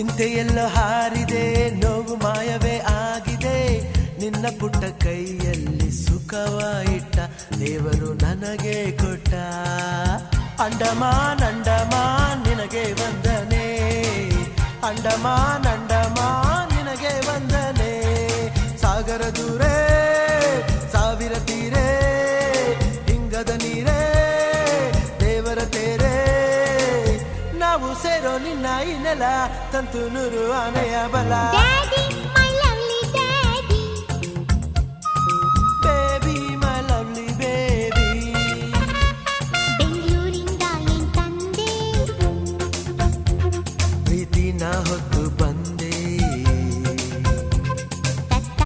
ಚಿಂತೆಯೆಲ್ಲೋ ಹಾರಿದೆ, ನೋವು ಮಾಯವೇ ಆಗಿದೆ. ನಿನ್ನ ಪುಟ್ಟ ಕೈಯಲ್ಲಿ ಸುಖವ ಇಟ್ಟ ದೇವರು ನನಗೆ ಕೊಟ್ಟ. ಅಂಡಮಾನ್ ಅಂಡಮಾನ್ ನಿನಗೆ ವಂದನೆ, ಅಂಡಮಾನ್ ಅಂಡಮಾನ್ ನಿನಗೆ ವಂದನೆ. ಸಾಗರ ದೂರೇ ಸಾವಿರ ತೀರೇ, ಹಿಂಗದ ನೀರೇ ದೇವರ ತೇರೇ. ನಾವು ಸೇರೋ ನಿನ್ನ ಈ ನೆಲ ತಂತು ನೂರು ಆನೆಯ ಬಲ.